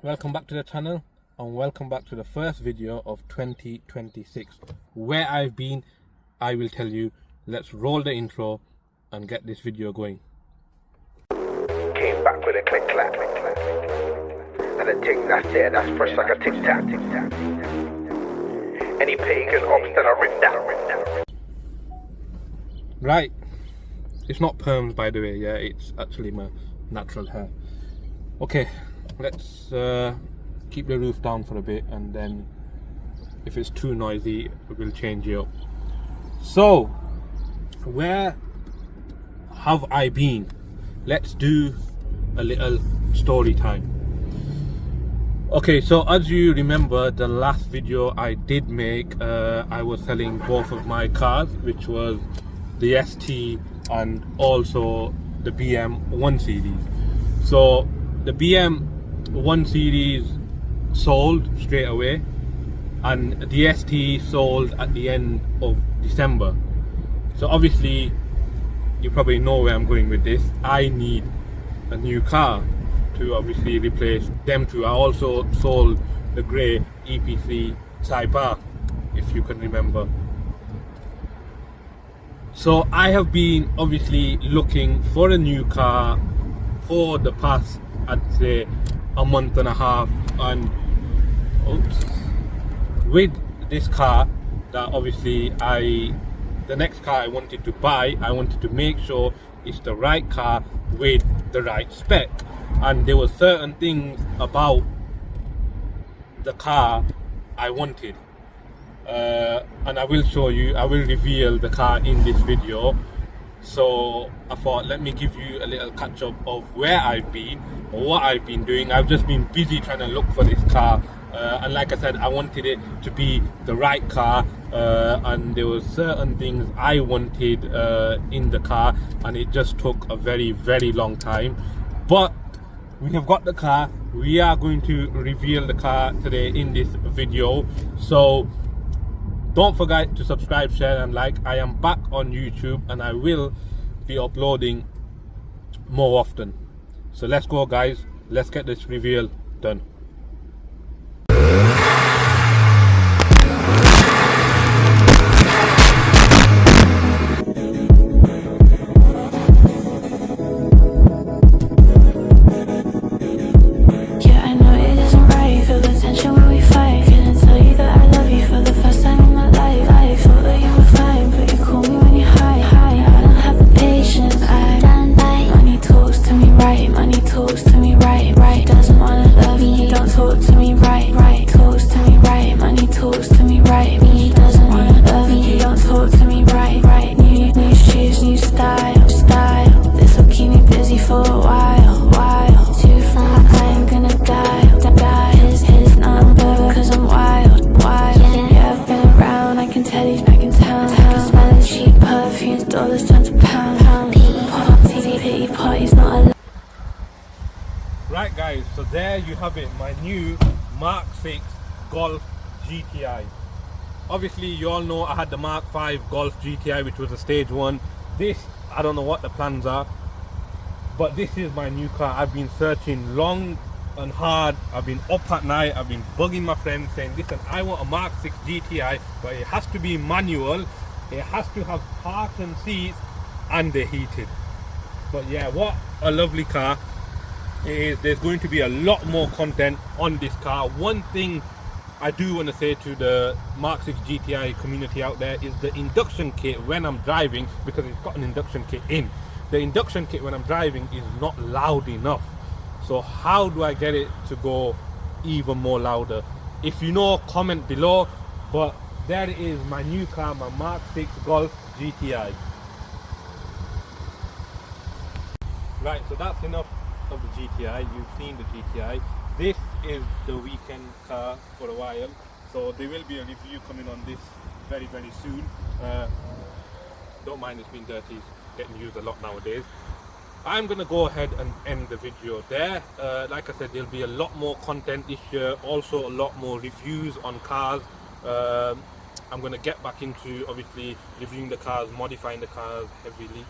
Welcome back to the channel and welcome back to the first video of 2026. Where I've been, I will tell you. Let's roll the intro and get this video going. Came back with a click clack, and a ting that's it, that's fresh like a tic tac. Any pagan ops that are written down. Right, it's not perms by the way, yeah, it's actually my natural hair. Okay, let's keep the roof down for a bit, and then if it's too noisy we'll change it up. So where have I been? Let's do a little story time. Okay, so as you remember, the last video I did make, I was selling both of my cars, which was the ST and also the BM 1 Series. So the BM 1 Series sold straight away, and the ST sold at the end of December. So obviously you probably know where I'm going with this. I need a new car to obviously replace them two. I also sold the grey EP3 Type R, if you can remember. So I have been obviously looking for a new car for the past, I'd say, a month and a half, and with this car that obviously the next car I wanted to buy, I wanted to make sure it's the right car with the right spec, and there were certain things about the car I wanted, and I will show you, I will reveal the car in this video. So I thought, let me give you a little catch up of where I've been or what I've been doing. I've just been busy trying to look for this car, and like I said, I wanted it to be the right car, and there were certain things I wanted in the car, and it just took a very long time. But we have got the car. We are going to reveal the car today in this video, so don't forget to subscribe, share and like. I am back on YouTube and I will be uploading more often. So let's go guys, let's get this reveal done. Right guys, so there you have it, my new Mark 6 Golf GTI. Obviously you all know I had the Mark 5 Golf GTI, which was a stage 1. This, I don't know what the plans are, but this is my new car. I've been searching long and hard. I've been up at night, I've been bugging my friends saying, listen, I want a Mark 6 GTI, but it has to be manual, it has to have parking seats, and they're heated. But yeah, what a lovely car. There's going to be a lot more content on this car. One thing I do want to say to the Mark 6 GTI community out there is the induction kit when I'm driving, because it's got an induction kit in. The induction kit when I'm driving is not loud enough. So how do I get it to go even more louder? If you know, comment below. But there it is, my new car, my Mark 6 Golf GTI. Right, so that's enough of the GTI. You've seen the GTI. This is the weekend car for a while, so there will be a review coming on this very soon. Don't mind it's been dirty, it's getting used a lot nowadays. I'm gonna go ahead and end the video there. Like I said, there'll be a lot more content this year, also a lot more reviews on cars. I'm gonna get back into obviously reviewing the cars, modifying the cars heavily.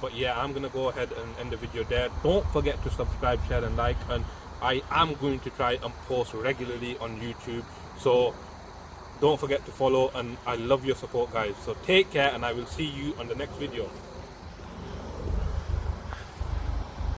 But yeah, I'm gonna go ahead and end the video there. Don't forget to subscribe, share and like, and I am going to try and post regularly on YouTube, so don't forget to follow, and I love your support, guys. So take care, and I will see you on the next video.